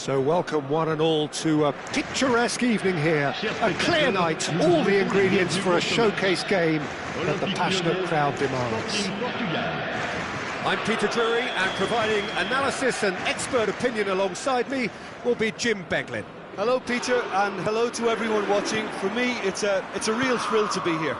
So welcome one and all to a picturesque evening here, a clear night, all the ingredients for a showcase game that the passionate crowd demands. I'm Peter Drury, and providing analysis and expert opinion alongside me will be Jim Beglin. Hello Peter, and hello to everyone watching. For me, it's a real thrill to be here.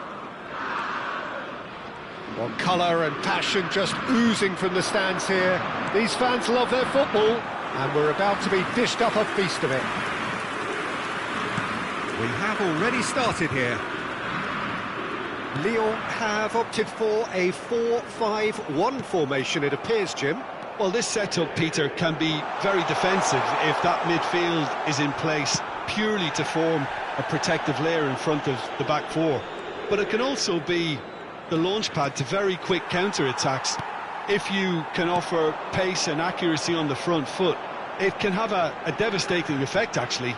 Well, colour and passion just oozing from the stands here. These fans love their football, and we're about to be dished up a feast of it. We have already started here. Lyon have opted for a 4-5-1 formation, it appears, Jim. Well, this setup, Peter, can be very defensive if that midfield is in place purely to form a protective layer in front of the back four. But it can also be the launchpad to very quick counter-attacks. If you can offer pace and accuracy on the front foot, it can have a devastating effect, actually,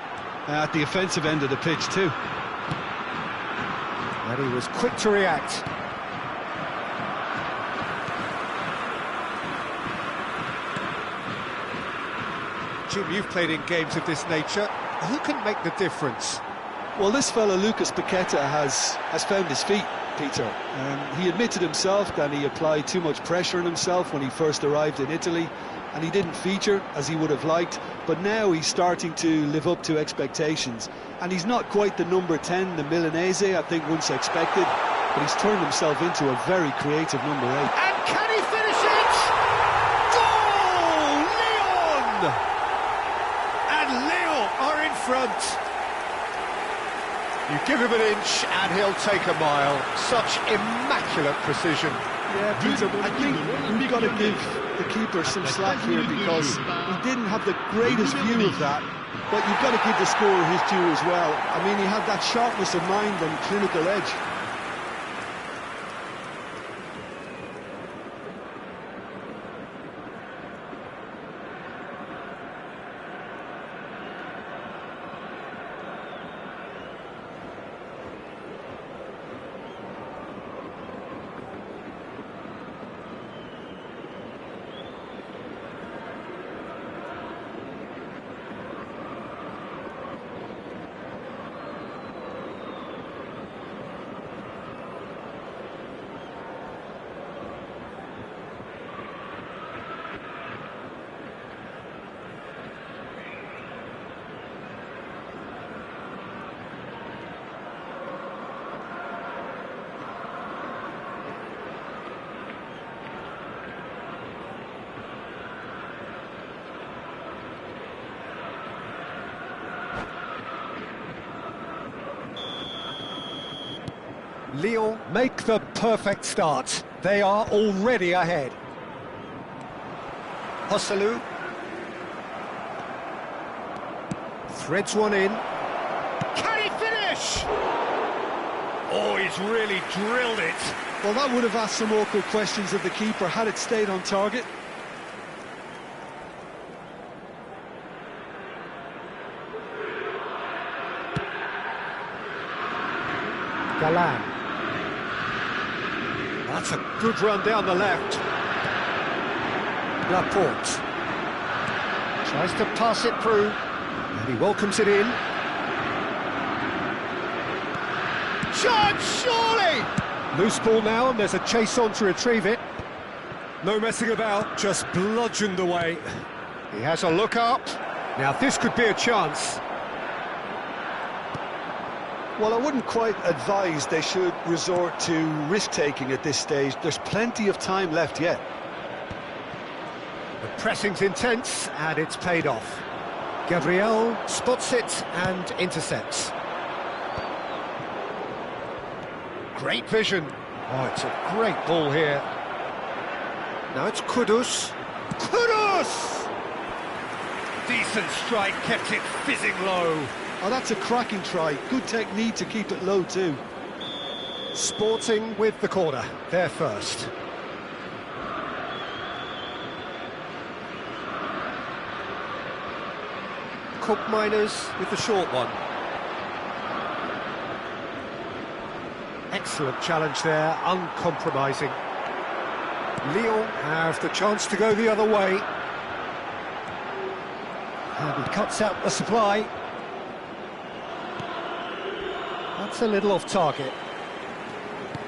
at the offensive end of the pitch, too. And he was quick to react. Jim, you've played in games of this nature. Who can make the difference? Well, this fella, Lucas Paqueta, has found his feet, Peter. He admitted himself that he applied too much pressure on himself when he first arrived in Italy, and he didn't feature as he would have liked, but now he's starting to live up to expectations. And he's not quite the number 10, the Milanese, I think once expected, but he's turned himself into a very creative number 8. And can he finish it? Goal! Lyon! And Lyon are in front. You give him an inch and he'll take a mile. Such immaculate precision. Yeah, Peter, but I think we've got to give the keeper some slack here because he didn't have the greatest view of that, but you've got to give the scorer his due as well. I mean, he had that sharpness of mind and clinical edge. Lyon make the perfect start. They are already ahead. Hosselu threads one in. Can he finish? Oh, he's really drilled it. Well, that would have asked some awkward questions of the keeper had it stayed on target. Galan. That's a good run down the left. Laporte tries to pass it through, and he welcomes it in. Charge, surely! Loose ball now, and there's a chase on to retrieve it. No messing about, just bludgeoned away. He has a look up. Now this could be a chance. Well, I wouldn't quite advise they should resort to risk-taking at this stage. There's plenty of time left yet. The pressing's intense, and it's paid off. Gabriel spots it and intercepts. Great vision. Oh, it's a great ball here. Now it's Kudus. Kudus! Decent strike, kept it fizzing low. Oh, that's a cracking try. Good technique to keep it low too. Sporting with the corner, they're first. Cook Miners with the short one. Excellent challenge there, uncompromising. Lyon have the chance to go the other way. And he cuts out the supply. That's a little off target.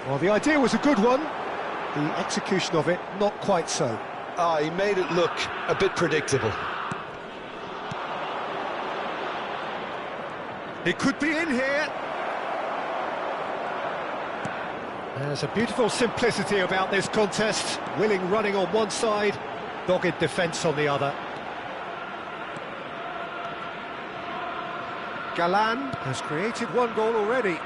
Well, the idea was a good one. The execution of it, not quite so. He made it look a bit predictable. It could be in here. There's a beautiful simplicity about this contest. Willing running on one side, dogged defence on the other. Galan has created one goal already.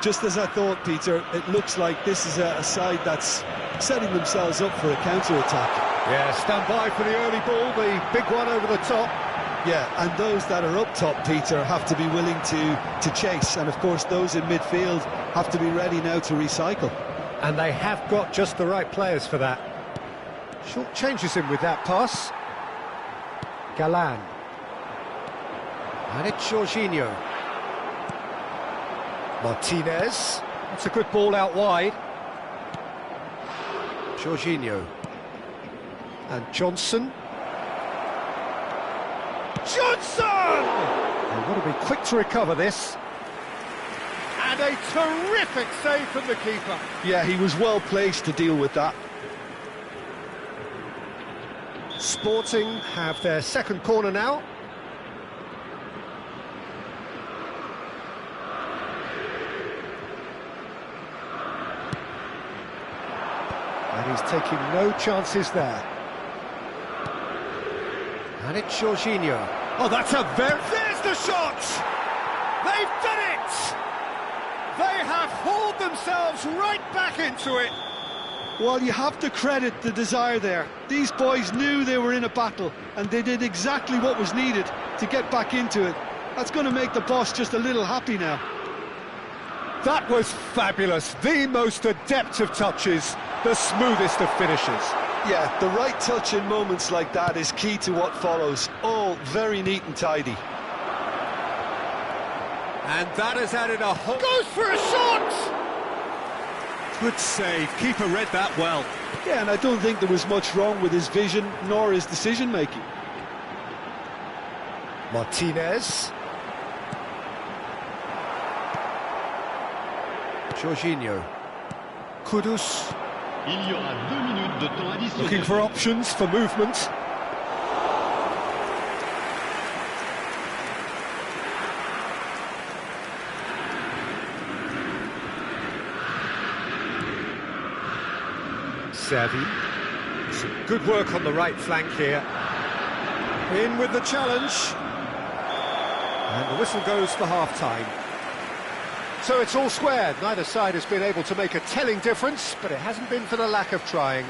Just as I thought, Peter, it looks like this is a side that's setting themselves up for a counter-attack. Yeah, stand by for the early ball, the big one over the top. Yeah, and those that are up top, Peter, have to be willing to chase. And, of course, those in midfield have to be ready now to recycle. And they have got just the right players for that. Short changes him with that pass. Galan. And it's Jorginho. Martinez. That's a good ball out wide. Jorginho. And Johnson. Johnson! They've got to be quick to recover this. And a terrific save from the keeper. Yeah, he was well placed to deal with that. Sporting have their second corner now. And he's taking no chances there. And it's Jorginho. Oh, that's a very... There's the shot! They've done it! They have hauled themselves right back into it. Well, you have to credit the desire there. These boys knew they were in a battle, and they did exactly what was needed to get back into it. That's going to make the boss just a little happy now. That was fabulous. The most adept of touches, the smoothest of finishes. Yeah, the right touch in moments like that is key to what follows. All very neat and tidy. And that has added a whole... Goes for a shot! Good save. Keeper read that well. Yeah, and I don't think there was much wrong with his vision nor his decision-making. Martinez. Jorginho. Kudus. Looking for options for movement. Savvy. Some good work on the right flank here. In with the challenge. And the whistle goes for half-time. So it's all squared. Neither side has been able to make a telling difference, but it hasn't been for the lack of trying.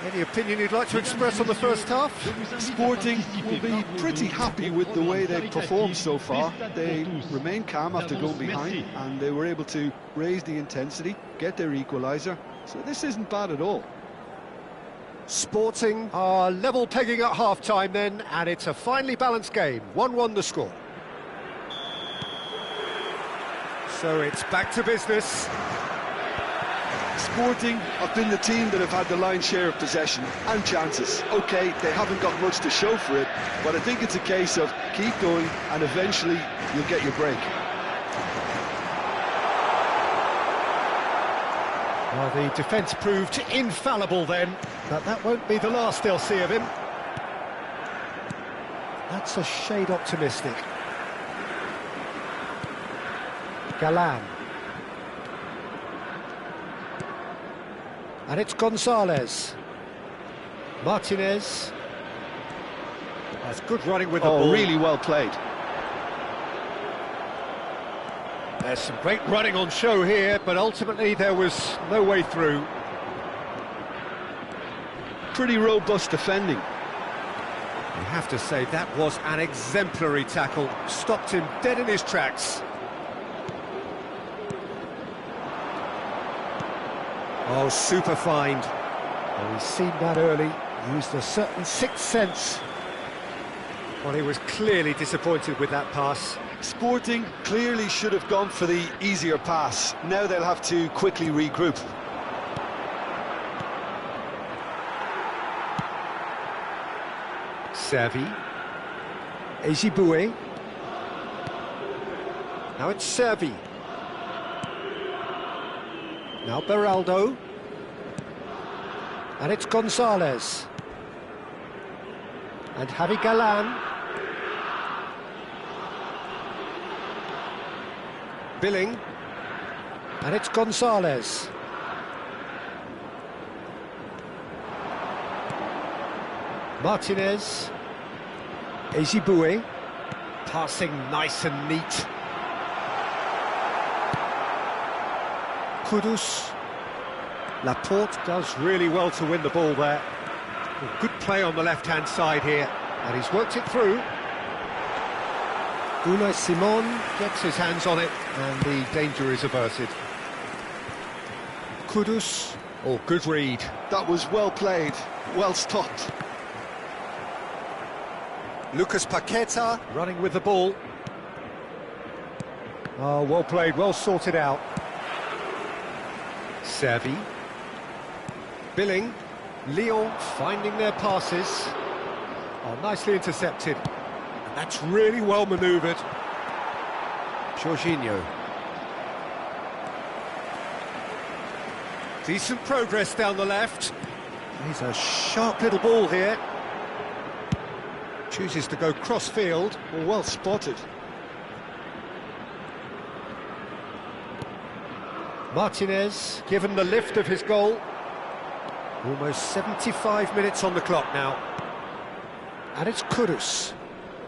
Any opinion you'd like to express on the first half? Sporting will be pretty happy with the way they've performed so far. They remain calm after going behind, and they were able to raise the intensity, get their equaliser. So this isn't bad at all. Sporting are level pegging at half-time then, and it's a finely balanced game. 1-1 the score. So it's back to business. Sporting have been the team that have had the lion's share of possession and chances. OK, they haven't got much to show for it, but I think it's a case of keep going and eventually you'll get your break. Well, the defence proved infallible then, but that won't be the last they'll see of him. That's a shade optimistic. Galan. And it's Gonzalez. Martinez. That's good running with the ball. Really well played. There's some great running on show here, but ultimately there was no way through. Pretty robust defending. You have to say that was an exemplary tackle. Stopped him dead in his tracks. Oh, super find. Well, he's seen that early, used a certain sixth sense. Well, he was clearly disappointed with that pass. Sporting clearly should have gone for the easier pass. Now they'll have to quickly regroup. Servi. Ezibue. Now it's Servi. Now Beraldo. And it's Gonzalez. And Javi Galan. Billing. And it's Gonzalez. Martinez. Ezibue. Passing nice and neat. Kudus. Laporte does really well to win the ball there. Good play on the left-hand side here, and he's worked it through. Unai Simon gets his hands on it, and the danger is averted. Kudus. Oh, good read. That was well played, well stopped. Lucas Paqueta running with the ball. Oh, well played, well sorted out. Servi. Billing. Lyon finding their passes. Oh, nicely intercepted. And that's really well manoeuvred. Jorginho. Decent progress down the left. He's a sharp little ball here. Chooses to go cross-field. Well spotted. Martinez, given the lift of his goal. Almost 75 minutes on the clock now. And it's Kudus.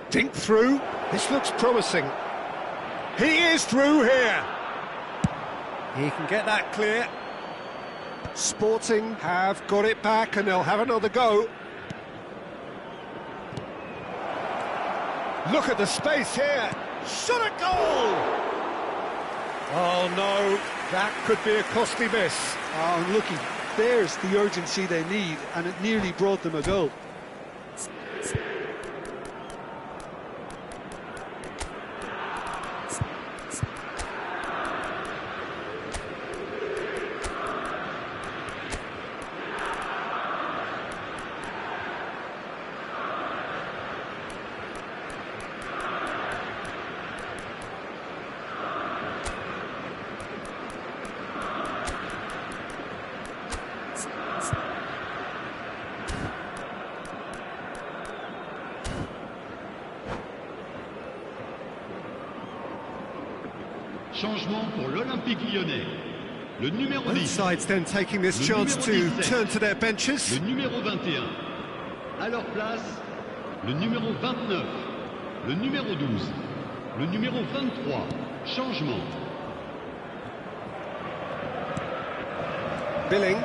Dink through. This looks promising. He is through here. He can get that clear. Sporting have got it back and they'll have another go. Look at the space here. Shot a goal! Oh no, that could be a costly miss. Oh, looky, there's the urgency they need, and it nearly brought them a goal. Changement pour l'Olympique Lyonnais. Le numéro 10. Both sides then taking this chance to turn to their benches. Le numéro 21. À leur place, le numéro 29. Le numéro 12. Le numéro 23. Changement. Billing.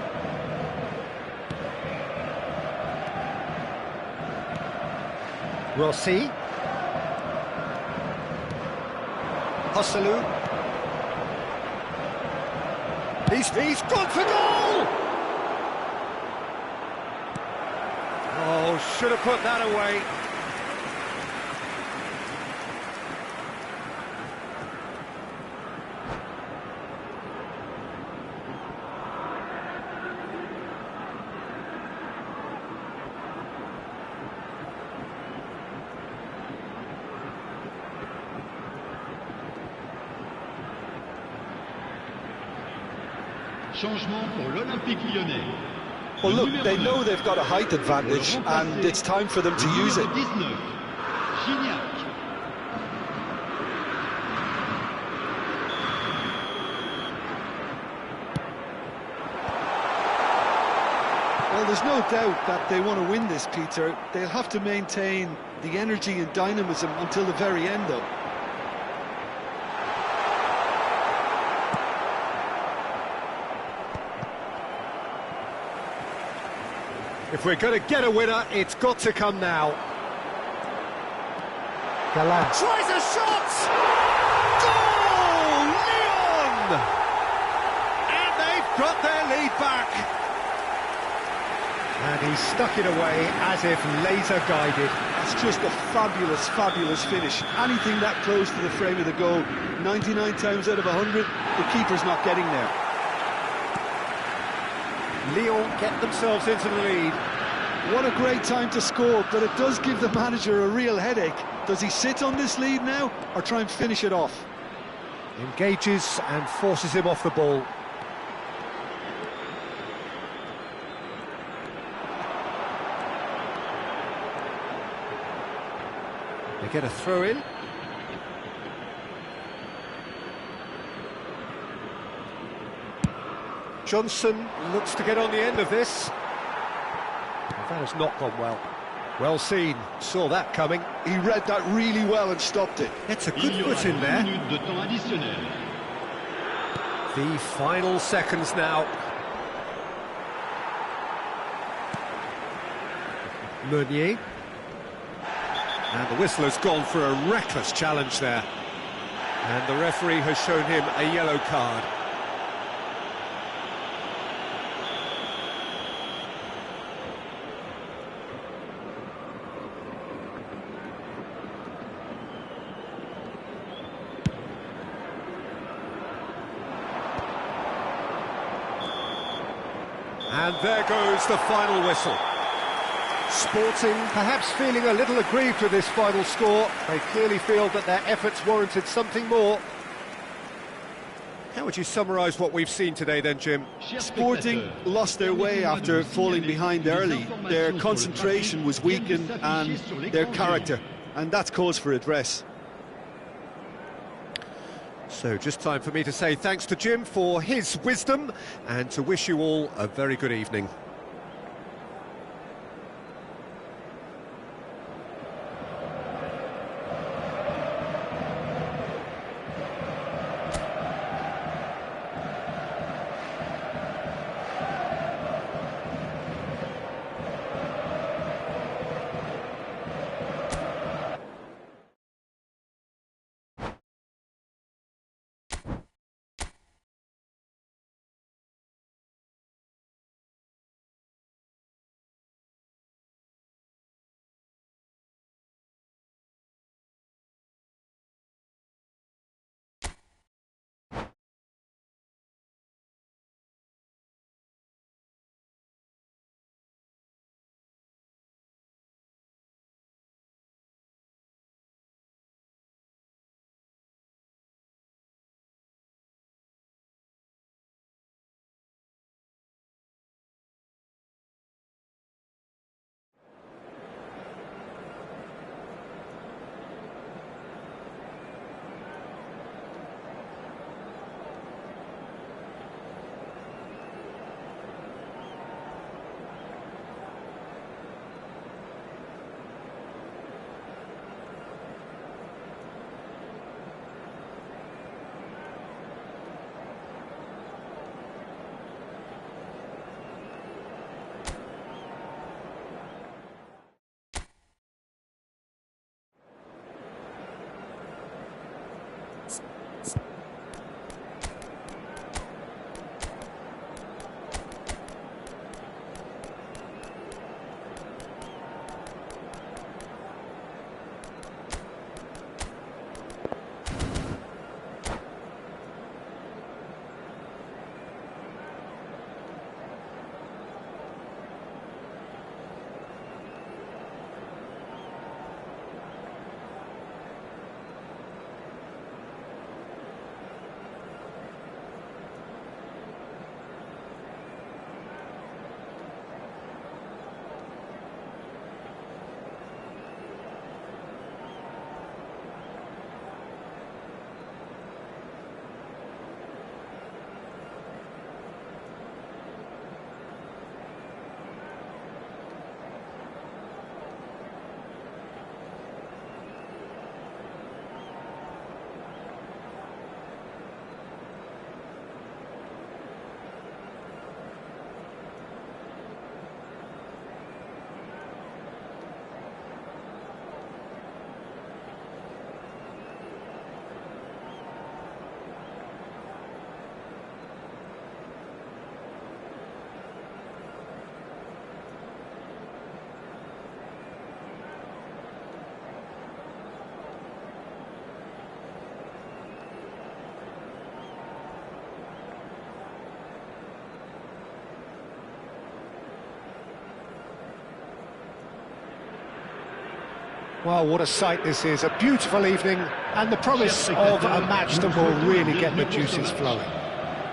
Rossi. Hosselu. He's gone for goal! Oh, should have put that away. Changement pour l'Olympique Lyonnais. Well, look, they know they've got a height advantage, and it's time for them to use it. 19, Gignac. Well, there's no doubt that they want to win this, Peter. They'll have to maintain the energy and dynamism until the very end, though. If we're going to get a winner, it's got to come now. Galan tries a shot! Goal! Lyon! And they've got their lead back. And he stuck it away as if laser-guided. That's just a fabulous, fabulous finish. Anything that close to the frame of the goal, 99 times out of 100, the keeper's not getting there. Lyon get themselves into the lead. What a great time to score, but it does give the manager a real headache. Does he sit on this lead now, or try and finish it off? Engages and forces him off the ball. They get a throw in. Johnson looks to get on the end of this. That has not gone well. Well seen, saw that coming. He read that really well and stopped it. It's a good foot in there. The final seconds now. Meunier. And the whistle has gone for a reckless challenge there. And the referee has shown him a yellow card. And there goes the final whistle. Sporting perhaps feeling a little aggrieved with this final score. They clearly feel that their efforts warranted something more. How would you summarise what we've seen today then, Jim? Sporting lost their way after falling behind early. Their concentration was weakened and their character, and that's cause for address. So just time for me to say thanks to Jim for his wisdom and to wish you all a very good evening. Well, what a sight this is, a beautiful evening, and the promise of a match that will really get the juices flowing.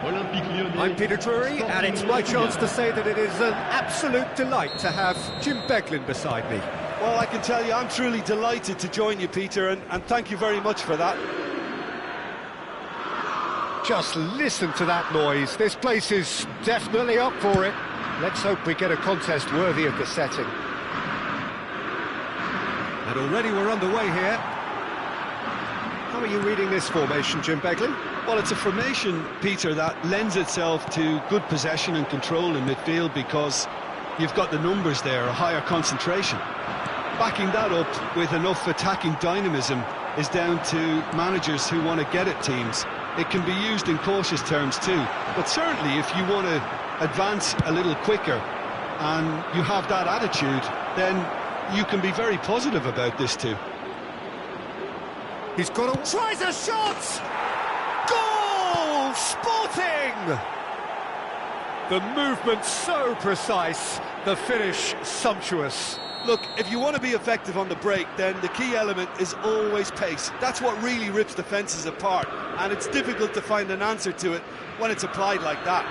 I'm Peter Drury, and it's my chance to say that it is an absolute delight to have Jim Beglin beside me. Well, I can tell you I'm truly delighted to join you, Peter, and thank you very much for that. Just listen to that noise. This place is definitely up for it. Let's hope we get a contest worthy of the setting. And already we're underway here. How are you reading this formation, Jim Beglin? Well, it's a formation, Peter, that lends itself to good possession and control in midfield because you've got the numbers there, a higher concentration. Backing that up with enough attacking dynamism is down to managers who want to get at teams. It can be used in cautious terms too, but certainly if you want to advance a little quicker and you have that attitude, then you can be very positive about this too. He's got a... tries a shot! Goal! Sporting! The movement so precise, the finish sumptuous. Look, if you want to be effective on the break, then the key element is always pace. That's what really rips defences apart, and it's difficult to find an answer to it when it's applied like that.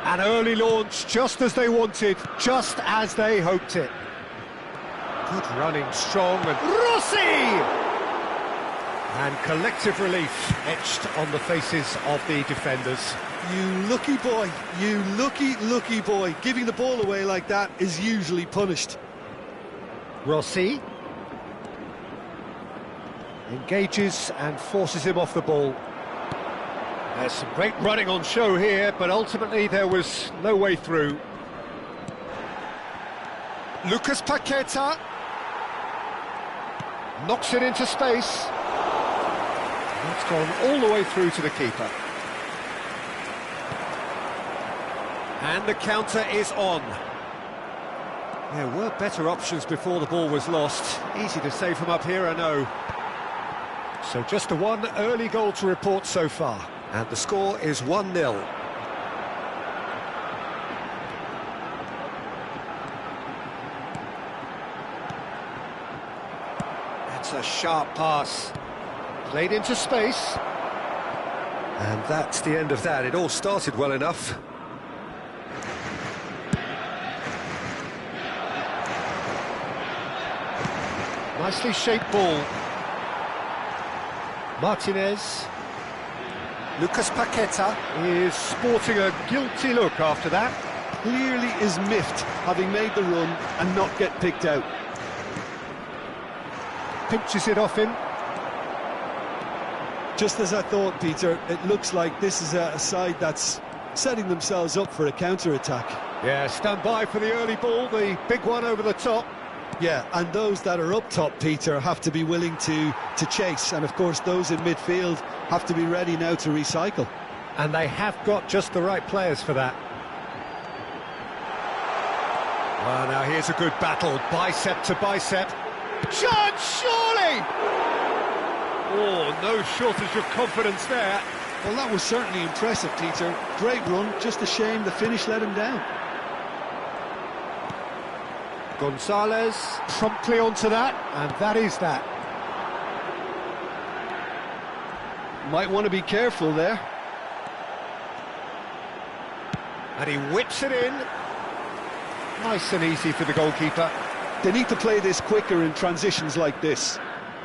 An early launch, just as they wanted, just as they hoped it. Good running, strong, and Rossi! And collective relief etched on the faces of the defenders. You lucky boy, you lucky boy. Giving the ball away like that is usually punished. Rossi engages and forces him off the ball. There's some great running on show here, but ultimately there was no way through. Lucas Paqueta knocks it into space. It's gone all the way through to the keeper. And the counter is on. There were better options before the ball was lost. Easy to say from up here, I know. So just the one early goal to report so far. And the score is 1-0. That's a sharp pass. Played into space. And that's the end of that. It all started well enough. Nicely shaped ball. Martinez. Lucas Paqueta is sporting a guilty look after that. Clearly is miffed, having made the run and not get picked out. Pinches it off him. Just as I thought, Peter, it looks like this is a side that's setting themselves up for a counter-attack. Yeah, stand by for the early ball, the big one over the top. Yeah, and those that are up top, Peter, have to be willing to chase. And, of course, those in midfield have to be ready now to recycle. And they have got just the right players for that. Well, now here's a good battle, bicep to bicep. Chance, surely! Oh, no shortage of confidence there. Well, that was certainly impressive, Peter. Great run, just a shame the finish let him down. Gonzalez promptly onto that, and that is that. Might want to be careful there. And he whips it in. Nice and easy for the goalkeeper. They need to play this quicker in transitions like this.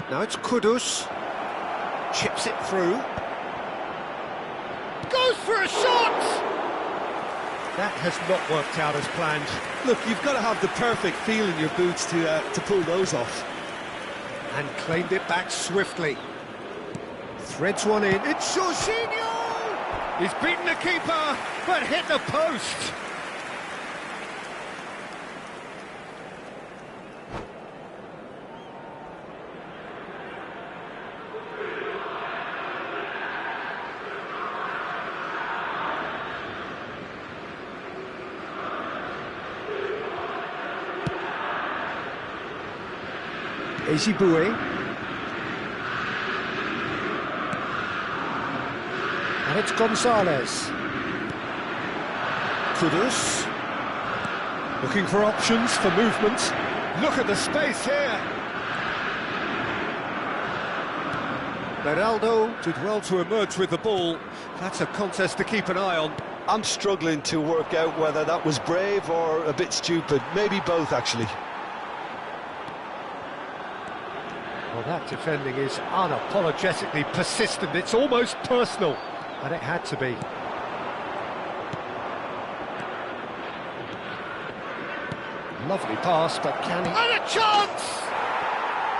Now it's Kudus. Chips it through. Goes for a shot! That has not worked out as planned. Look, you've got to have the perfect feel in your boots to pull those off. And claimed it back swiftly. Threads one in. It's Jorginho! He's beaten the keeper, but hit the post. Ezibue. And it's Gonzalez. Kudus. Looking for options for movement. Look at the space here. Ronaldo did well to emerge with the ball. That's a contest to keep an eye on. I'm struggling to work out whether that was brave or a bit stupid. Maybe both, actually. Well, that defending is unapologetically persistent. It's almost personal, and it had to be. Lovely pass, but can he... And a chance!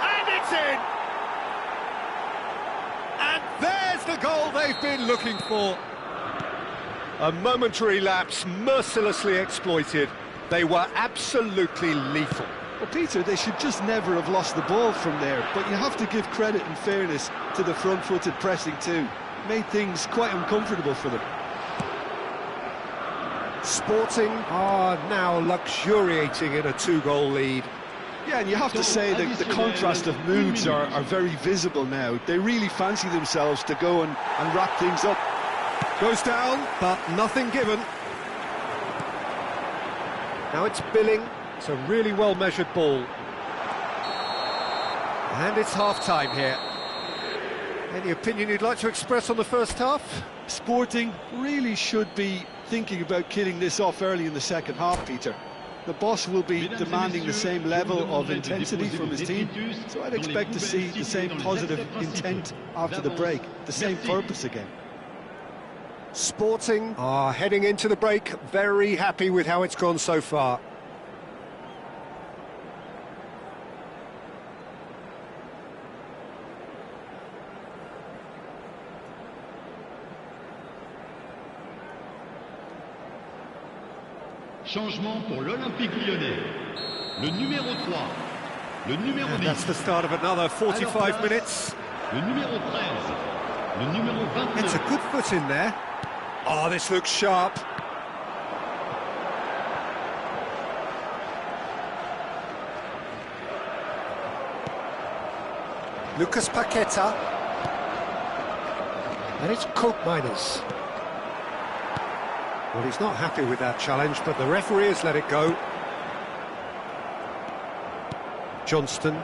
And it's in! And there's the goal they've been looking for. A momentary lapse, mercilessly exploited. They were absolutely lethal. Well, Peter, they should just never have lost the ball from there, but you have to give credit and fairness to the front-footed pressing too. Made things quite uncomfortable for them. Sporting are now luxuriating in a 2-goal lead. Yeah, and you have to say that the contrast of moods are very visible now. They really fancy themselves to go and wrap things up. Goes down, but nothing given. Now it's Billing. It's a really well-measured ball. And it's half-time here. Any opinion you'd like to express on the first half? Sporting really should be thinking about killing this off early in the second half, Peter. The boss will be demanding the same level of intensity from his team, so I'd expect to see the same positive intent after the break, the same purpose again. Sporting are heading into the break, very happy with how it's gone so far. Changement pour l'Olympique Lyonnais. Le numéro 3, le numéro 10. That's the start of another 45 minutes. Le numéro 13, le numéro 29. It's a good foot in there. Oh, this looks sharp. Lucas Paqueta. And it's Koopmeiners. Well, he's not happy with that challenge, but the referee has let it go. Johnston.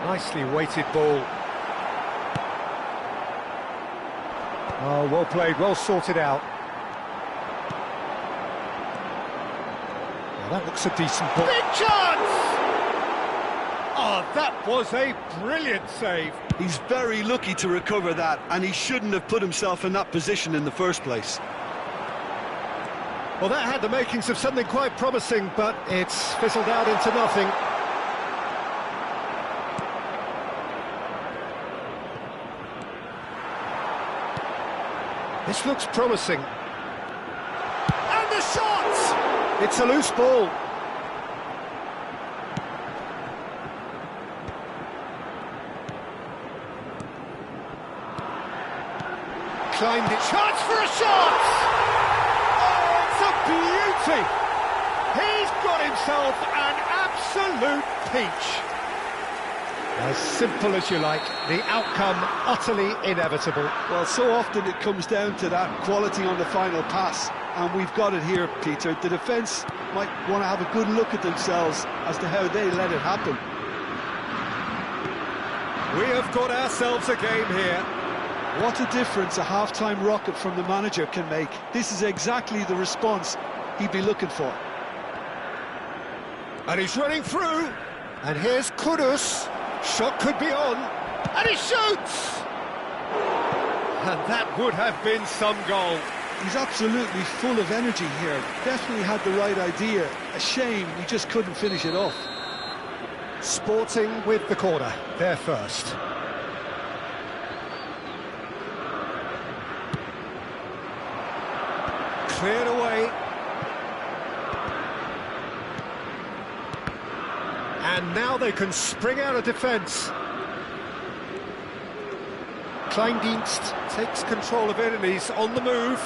Nicely weighted ball. Oh, well played, well sorted out. Well, that looks a decent ball. Big chance! Oh, that was a brilliant save. He's very lucky to recover that, and he shouldn't have put himself in that position in the first place. Well, that had the makings of something quite promising, but it's fizzled out into nothing. This looks promising. And the shot! It's a loose ball. Climbed it. Chance for a shot! Oh, it's a beauty! He's got himself an absolute peach. As simple as you like, the outcome utterly inevitable. Well, so often it comes down to that quality on the final pass, and we've got it here, Peter. The defence might want to have a good look at themselves as to how they let it happen. We have got ourselves a game here. What a difference a half-time rocket from the manager can make. This is exactly the response he'd be looking for. And he's running through. And here's Kudus. Shot could be on. And he shoots! And that would have been some goal. He's absolutely full of energy here. Definitely had the right idea. A shame he just couldn't finish it off. Sporting with the corner. They're first. Cleared away. And now they can spring out of defence. Kleindienst takes control of it and he's on the move.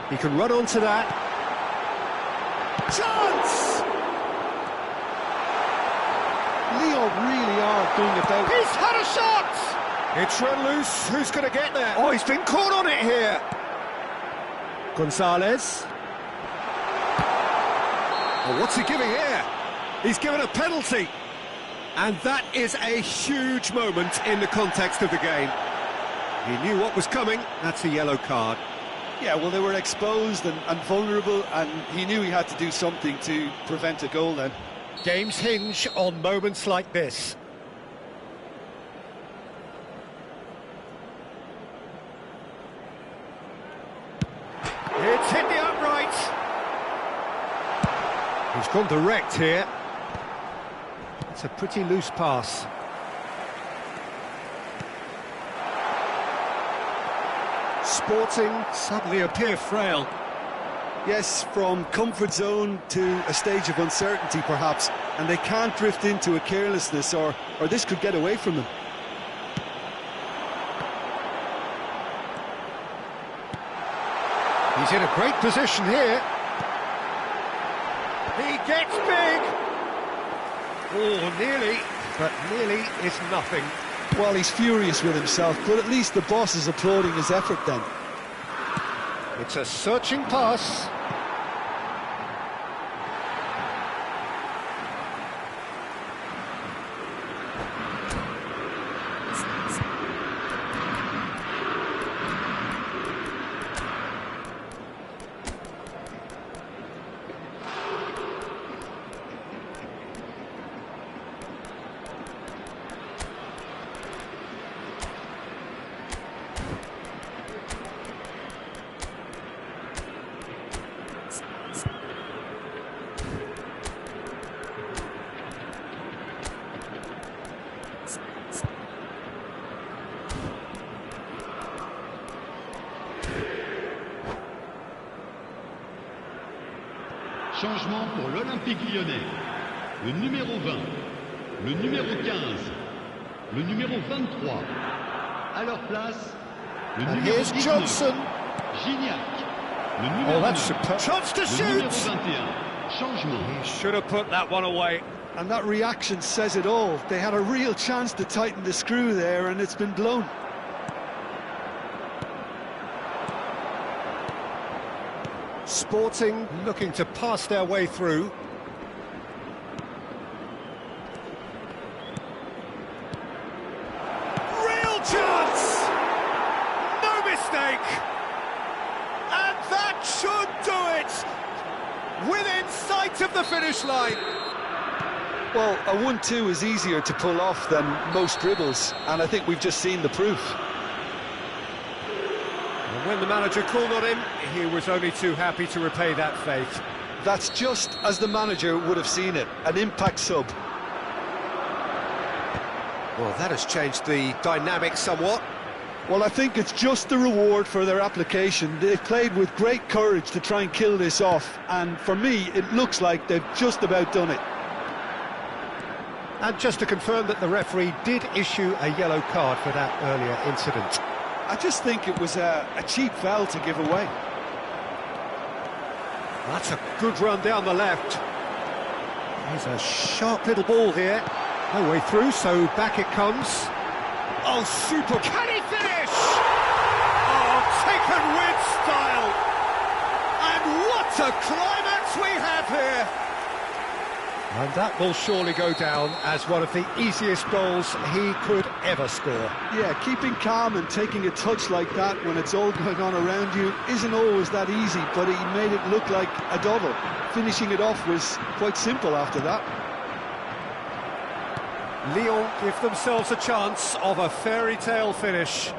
He can run onto that. Chance! Lyon really are going about... He's had a shot! It's run loose. Who's going to get there? Oh, he's been caught on it here. Gonzalez. Oh, what's he giving here? He's given a penalty. And that is a huge moment in the context of the game. He knew what was coming. That's a yellow card. Yeah, well, they were exposed and vulnerable, and he knew he had to do something to prevent a goal then. Games hinge on moments like this. It's hit the upright. He's gone direct here. It's a pretty loose pass. Sporting suddenly appear frail. Yes, from comfort zone to a stage of uncertainty perhaps, and they can't drift into a carelessness or this could get away from them. He's in a great position here. He gets big. Oh, nearly, but nearly is nothing. Well, he's furious with himself, but at least the boss is applauding his effort then. It's a searching pass. Changement pour l'Olympique lyonnais. Le numéro 20, le numéro 15, le numéro 23. À leur place, le numéro 19, Johnson. Gignac. Le numéro 9, chance to le numéro shoot. 21. Changement. He should have put that one away. And that reaction says it all. They had a real chance to tighten the screw there, and it's been blown. Sporting looking to pass their way through. Real chance! No mistake! And that should do it! Within sight of the finish line. Well, a 1-2 is easier to pull off than most dribbles, and I think we've just seen the proof. And when the manager called on him, he was only too happy to repay that faith. That's just as the manager would have seen it, an impact sub. Well, that has changed the dynamic somewhat. Well, I think it's just the reward for their application. They've played with great courage to try and kill this off, and for me, it looks like they've just about done it. And just to confirm that the referee did issue a yellow card for that earlier incident. I just think it was a cheap foul to give away. That's a good run down the left. There's a sharp little ball here. No way through, so back it comes. Oh, super. Can he finish? Oh, taken with style. And what a climax we have here. And that will surely go down as one of the easiest goals he could ever score. Yeah, keeping calm and taking a touch like that when it's all going on around you isn't always that easy, but he made it look like a doddle. Finishing it off was quite simple after that. Lyon give themselves a chance of a fairy tale finish.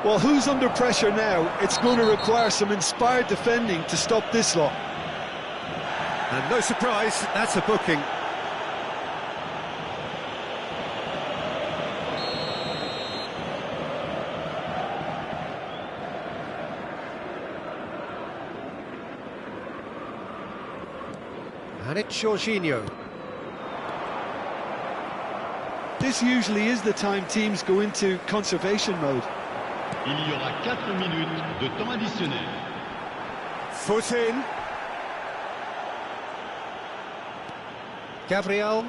Well, who's under pressure now? It's going to require some inspired defending to stop this lot. And no surprise, that's a booking. And it's Jorginho. This usually is the time teams go into conservation mode. Il y aura 4 minutes de temps additionnel. Foot in. Gabriel,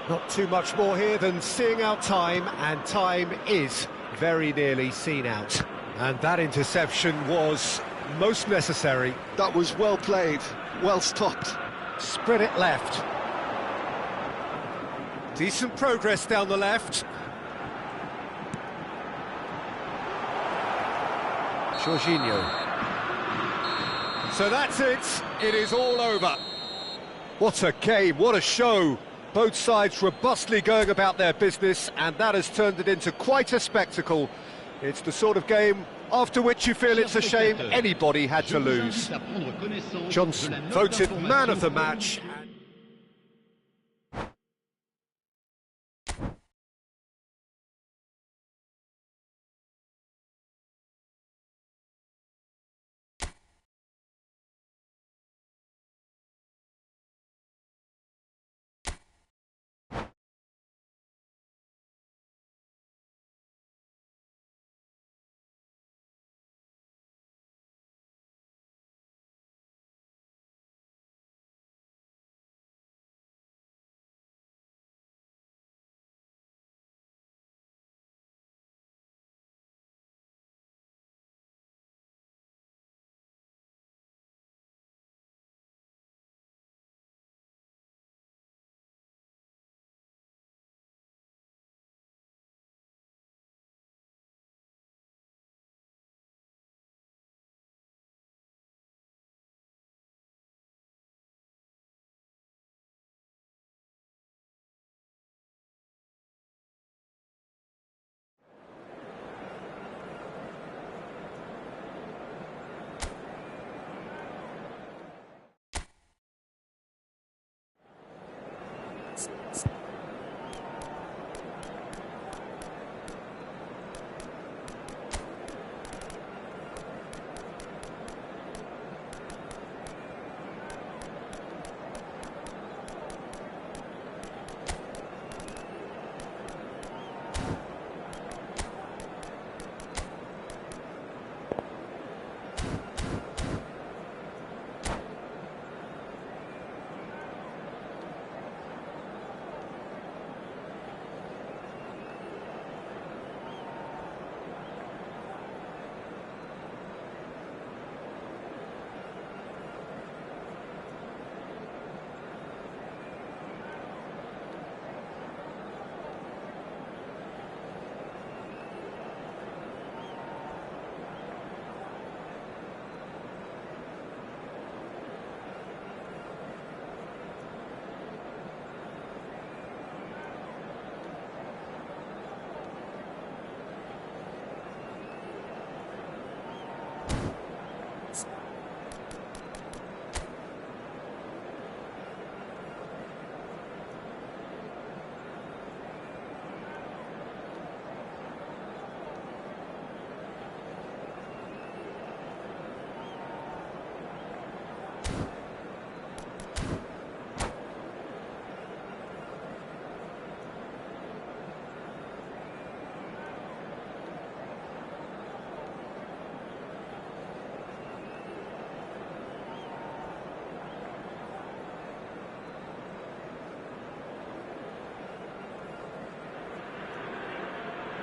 not too much more here than seeing out time, and time is very nearly seen out. And that interception was most necessary. That was well played, well stopped. Spread it left. Decent progress down the left. Jorginho. So that's it. It is all over. What a game, what a show. Both sides robustly going about their business, and that has turned it into quite a spectacle. It's the sort of game after which you feel it's a shame anybody had to lose. Johnson voted man of the match.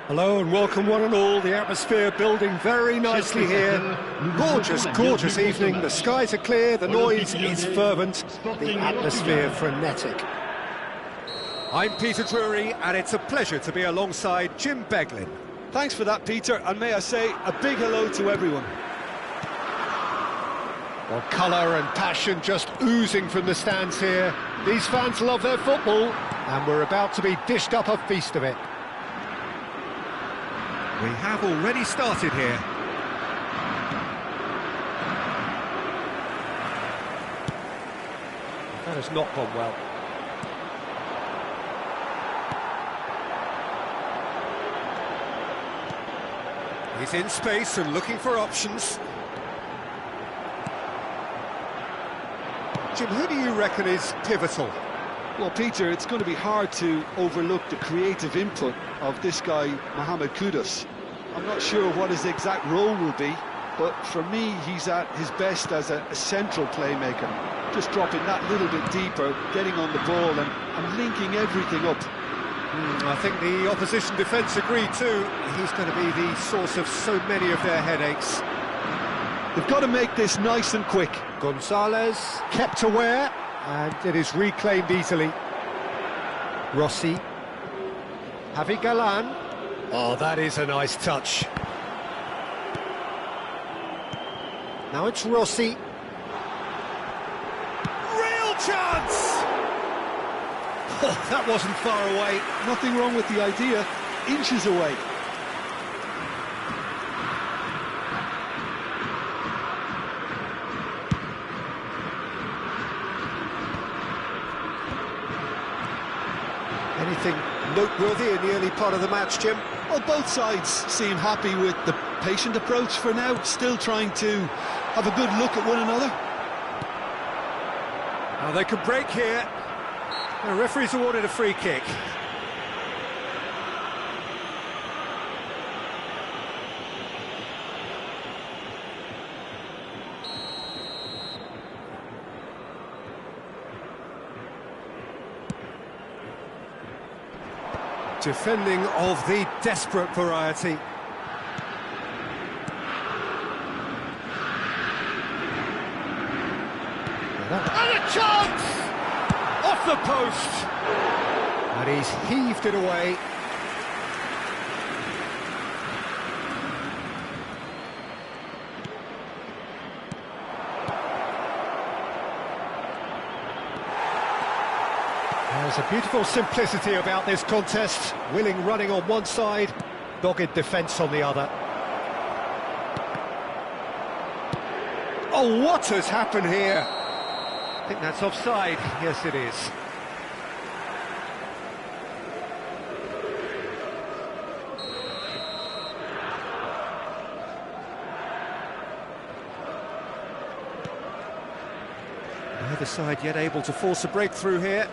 Hello and welcome one and all. The atmosphere building very nicely here. Gorgeous, gorgeous evening. The skies are clear, the noise is fervent, the atmosphere frenetic. I'm Peter Drury and it's a pleasure to be alongside Jim Beglin. Thanks for that, Peter, and may I say a big hello to everyone. Well, colour and passion just oozing from the stands here. These fans love their football and we're about to be dished up a feast of it. We have already started here. That has not gone well. He's in space and looking for options. Jim, who do you reckon is pivotal? Well, Peter, it's going to be hard to overlook the creative input of this guy, Mohamed Kudus. I'm not sure what his exact role will be, but for me, he's at his best as a central playmaker. Just dropping that little bit deeper, getting on the ball and linking everything up. I think the opposition defence agree too. He's going to be the source of so many of their headaches. They've got to make this nice and quick. Gonzalez kept aware, and it is reclaimed easily. Rossi. Javi Galan. Oh, that is a nice touch. Now it's Rossi. Real chance! Oh, that wasn't far away. Nothing wrong with the idea. Inches away. Anything noteworthy in the early part of the match, Jim? Well, both sides seem happy with the patient approach for now, still trying to have a good look at one another. Oh, they could break here. The referee's awarded a free kick. Defending of the desperate variety. And a chance! Off the post! And he's heaved it away. There's a beautiful simplicity about this contest. Willing running on one side, dogged defence on the other. Oh, what has happened here? I think that's offside. Yes, it is. Neither side yet able to force a breakthrough here.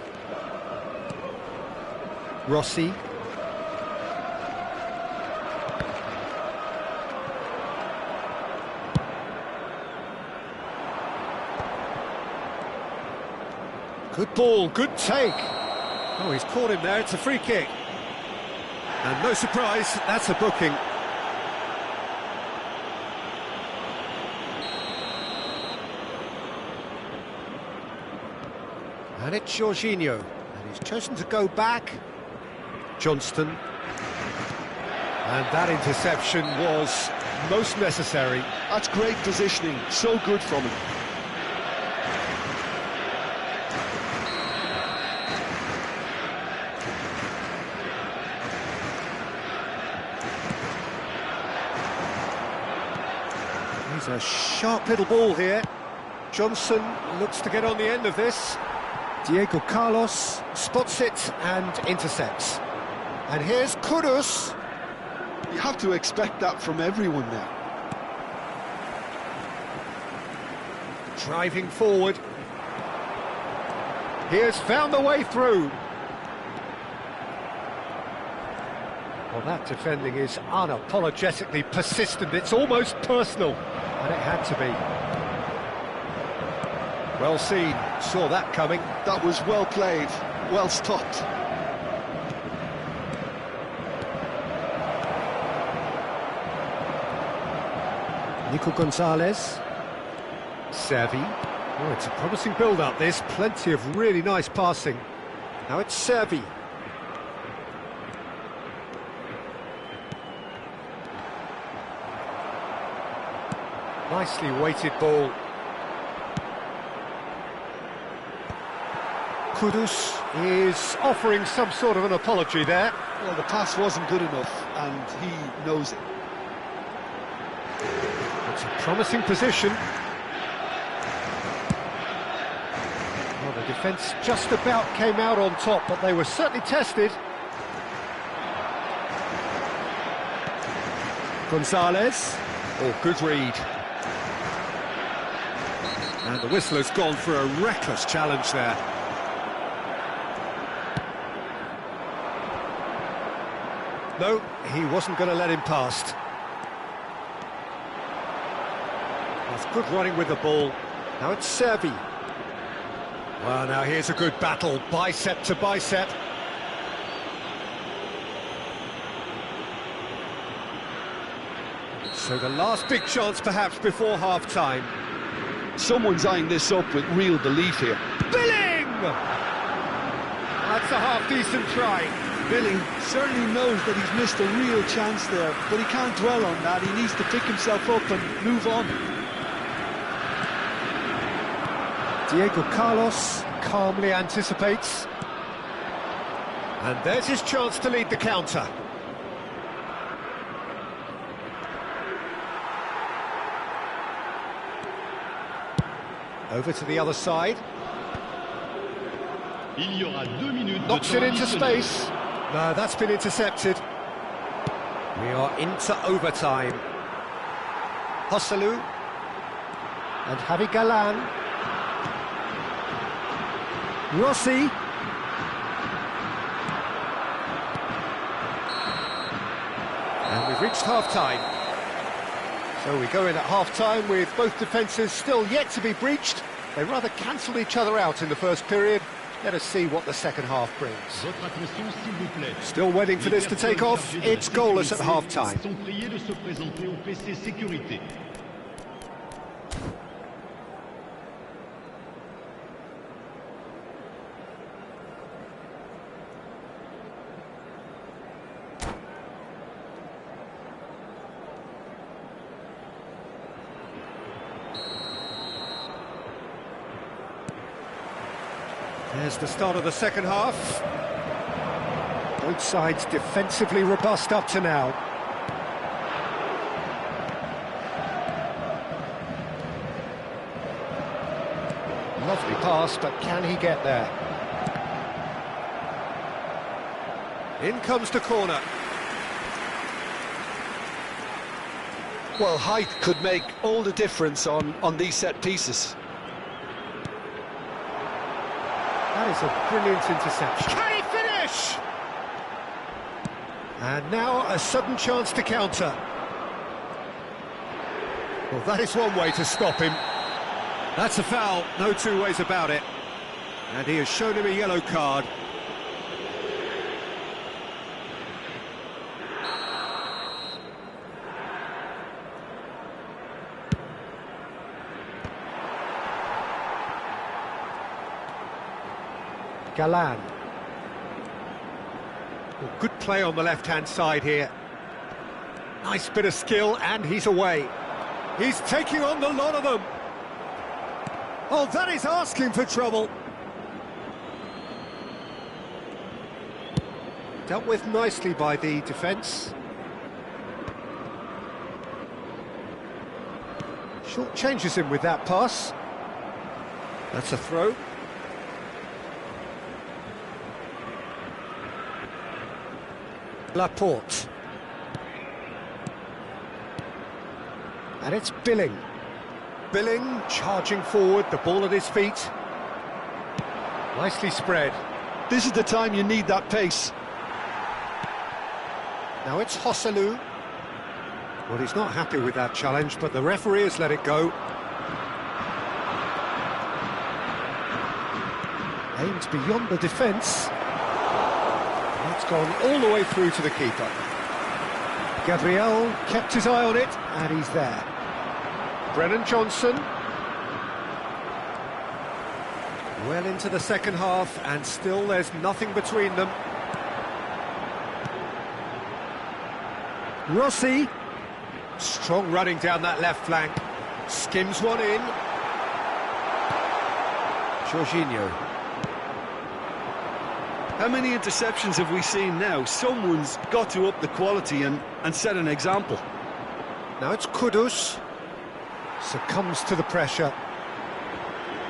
Rossi. Good ball, good take. Oh, he's caught him there, it's a free kick. And no surprise, that's a booking. And it's Jorginho, and he's chosen to go back. Johnston. And that interception was most necessary. That's great positioning, so good from him. He's a sharp little ball here. Johnson looks to get on the end of this. Diego Carlos spots it and intercepts. And here's Kudus. You have to expect that from everyone now. Driving forward. Here's found the way through. Well, that defending is unapologetically persistent. It's almost personal, and it had to be. Well seen, saw that coming. That was well played, well stopped. Nico Gonzalez. Servi. Oh, it's a promising build-up, this. Plenty of really nice passing. Now it's Servi. Nicely weighted ball. Kudus is offering some sort of an apology there. Well, the pass wasn't good enough, and he knows it. It's a promising position. Well, the defence just about came out on top, but they were certainly tested. Gonzalez. Oh, good read. And the whistle has gone for a reckless challenge there. No, he wasn't going to let him past. That's good running with the ball. Now it's Servi. Well, now here's a good battle, bicep to bicep. So the last big chance perhaps before half-time. Someone's eyeing this up with real belief here. Billing! That's a half-decent try. Billing certainly knows that he's missed a real chance there, but he can't dwell on that. He needs to pick himself up and move on. Diego Carlos calmly anticipates. And there's his chance to lead the counter. Over to the other side. Il y aura 2 minutes Knocks de it temps into additionnel. space. No, that's been intercepted. We are into overtime. Hosselu and Javi Galan. Rossi. And we've reached half-time. So we go in at half-time with both defences still yet to be breached. They rather cancelled each other out in the first period. Let us see what the second half brings. Votre attention, s'il vous plaît. Still waiting for this to take off. It's goalless at half-time. Sont priés de se présenter au PC sécurité. There's the start of the second half. Both sides defensively robust up to now. Lovely pass, but can he get there? In comes the corner. Well, height could make all the difference on these set pieces. That is a brilliant interception. Can he finish? And now a sudden chance to counter. Well, that is one way to stop him. That's a foul, no two ways about it. And he has shown him a yellow card. Galan. Well, good play on the left-hand side here. Nice bit of skill, and he's away. He's taking on the lot of them. Oh, that is asking for trouble. Dealt with nicely by the defence. Short changes him with that pass. That's a throw. Laporte. And it's Billing. Billing charging forward, the ball at his feet. Nicely spread. This is the time you need that pace. Now it's Hosselu. Well, he's not happy with that challenge, but the referee has let it go. Aimed beyond the defence. It's gone all the way through to the keeper. Gabriel kept his eye on it, and he's there. Brennan Johnson. Well into the second half, and still there's nothing between them. Rossi. Strong running down that left flank. Skims one in. Jorginho. How many interceptions have we seen now? Someone's got to up the quality and set an example. Now it's Kudus. Succumbs to the pressure.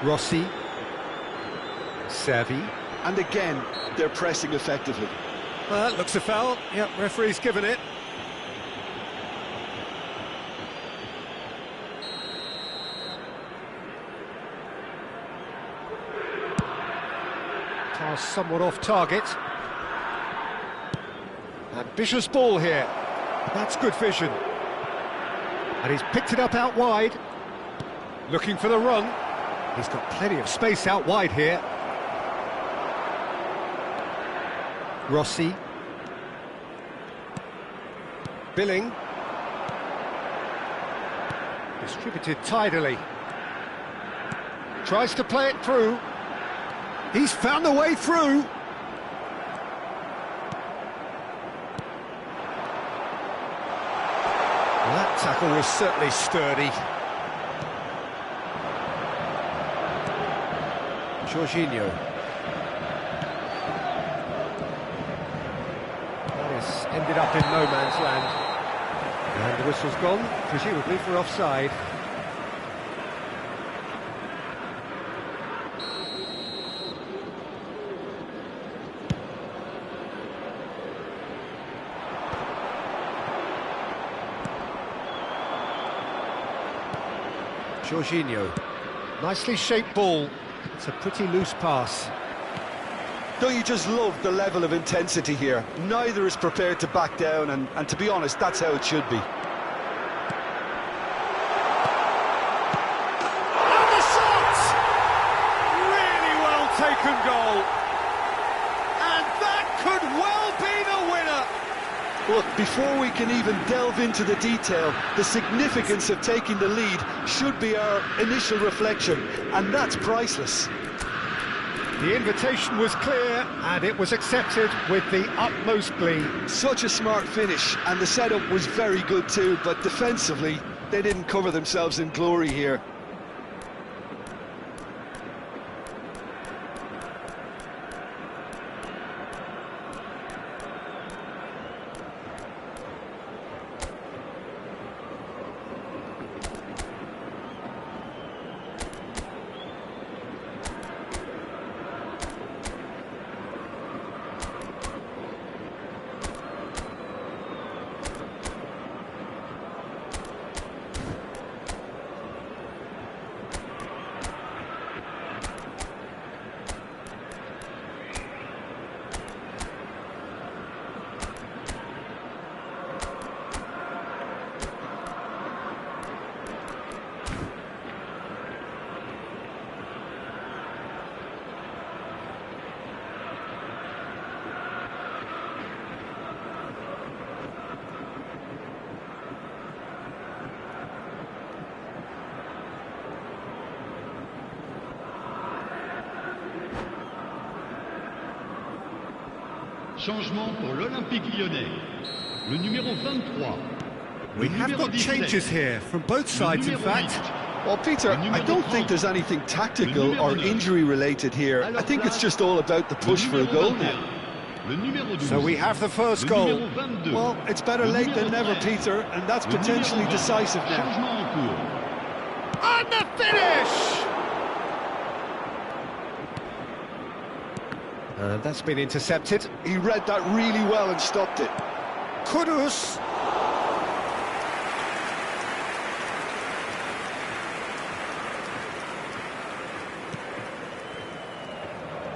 Rossi. Servi. And again, they're pressing effectively. Well, that looks a foul. Yep, referee's given it. Pass somewhat off target. Ambitious ball here. That's good vision. And he's picked it up out wide. Looking for the run. He's got plenty of space out wide here. Rossi. Billing. Distributed tidily. Tries to play it through. He's found the way through. That tackle was certainly sturdy. Jorginho. That has ended up in no man's land. And the whistle's gone, presumably for offside. Jorginho. Nicely shaped ball. It's a pretty loose pass. Don't you just love the level of intensity here? Neither is prepared to back down, and to be honest, that's how it should be. And the shot! Really well taken goal. And that could well be the winner. Look, before we can even delve into the detail, the significance of taking the lead should be our initial reflection, and that's priceless. The invitation was clear, and it was accepted with the utmost glee. Such a smart finish, and the setup was very good too, but defensively, they didn't cover themselves in glory here. Changement pour l'Olympique Lyonnais. Le numéro 23. We have got changes here from both sides, in fact. Well, Peter, I don't think there's anything tactical or injury-related here. I think it's just all about the push for a goal now. So we have the first goal. Well, it's better late than never, Peter, and that's potentially decisive now. And the finish! And that's been intercepted. He read that really well and stopped it. Kudus.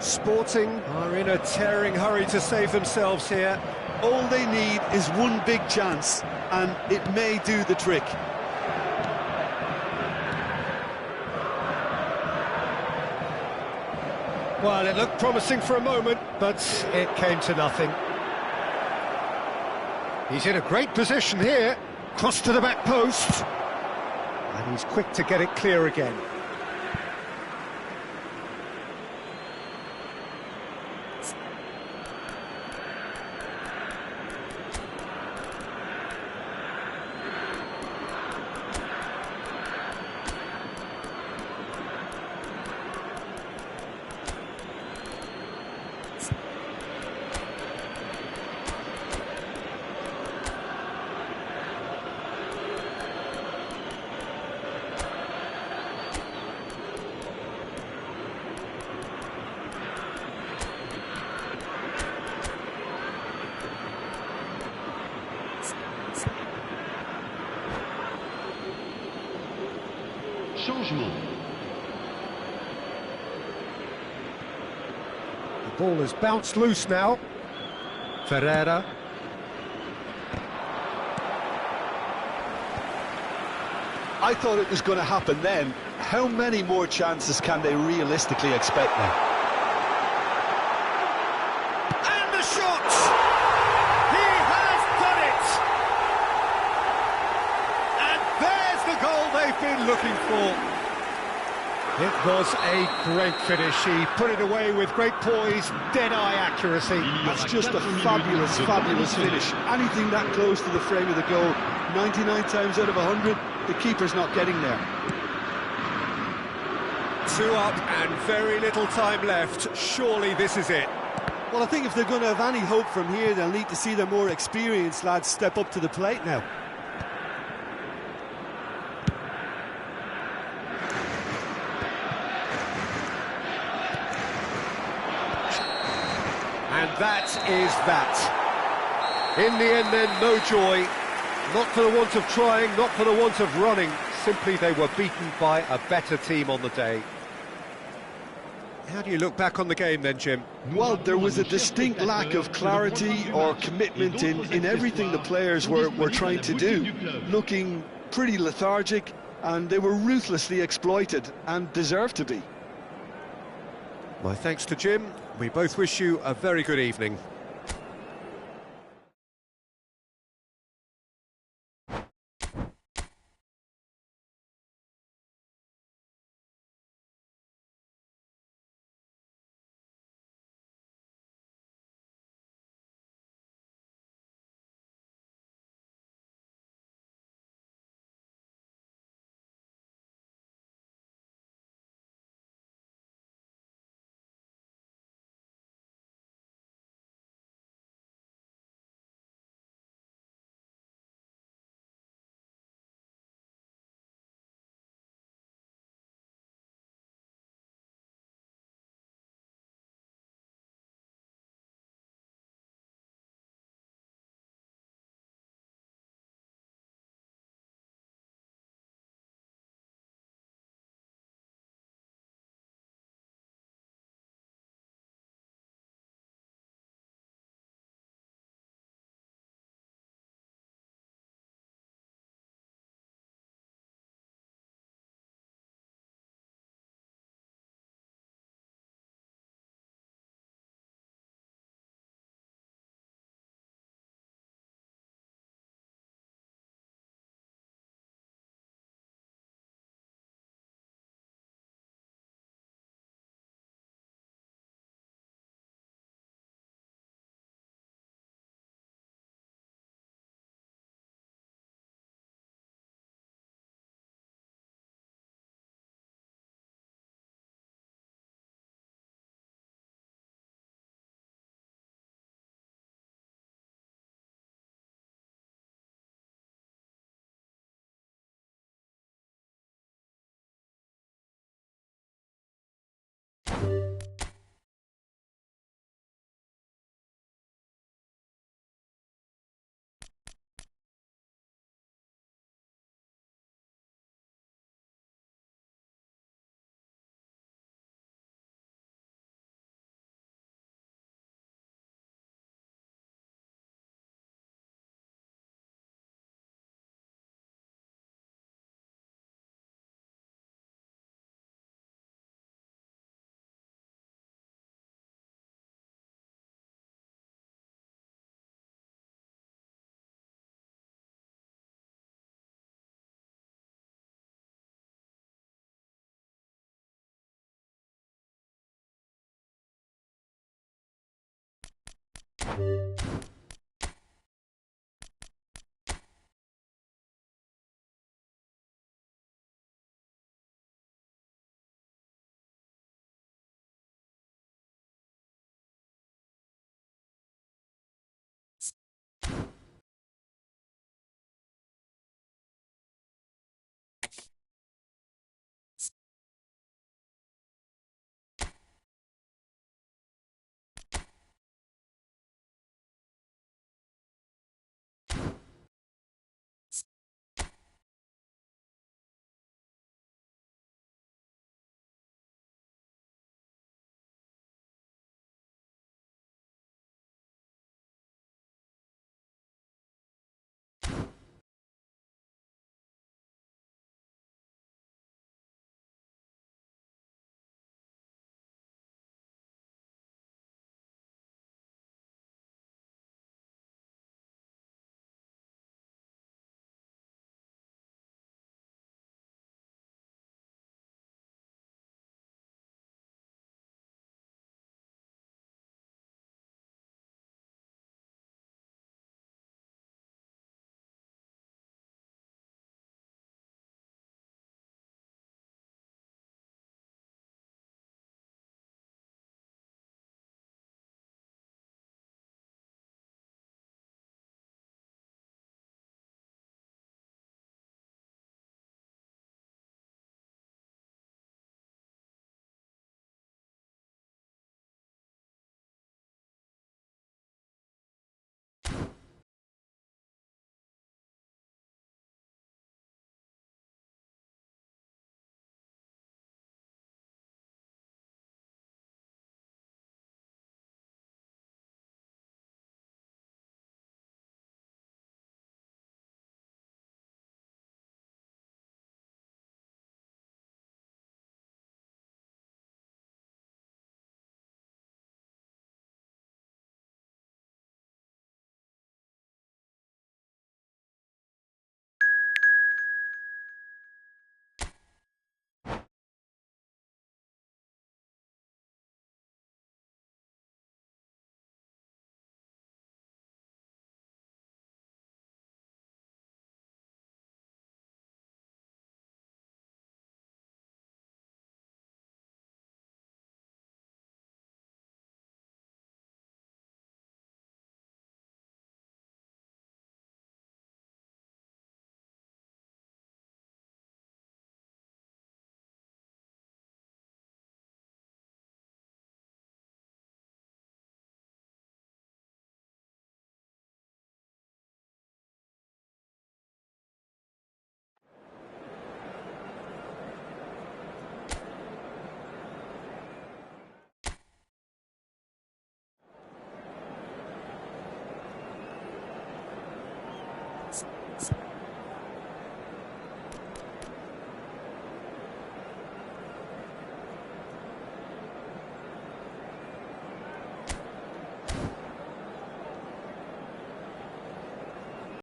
Sporting are in a tearing hurry to save themselves here. All they need is one big chance, and it may do the trick. Well, it looked promising for a moment, but it came to nothing. He's in a great position here. Cross to the back post. And he's quick to get it clear again. Changement. The ball has bounced loose now. Ferreira. I thought it was going to happen then. How many more chances can they realistically expect now? And the shot! He has done it! And there's the goal they've been been looking for. It was a great finish. He put it away with great poise, dead-eye accuracy. That's just a fabulous, fabulous finish. Anything that close to the frame of the goal, 99 times out of 100, the keeper's not getting there. 2 up and very little time left. Surely this is it. Well, I think if they're going to have any hope from here, they'll need to see their more experienced lads step up to the plate now. And that is that. In the end then, no joy. Not for the want of trying, not for the want of running. Simply they were beaten by a better team on the day. How do you look back on the game then, Jim? Well, there was a distinct lack of clarity or commitment in everything the players were trying to do. Looking pretty lethargic, and they were ruthlessly exploited and deserved to be. My thanks to Jim. We both wish you a very good evening.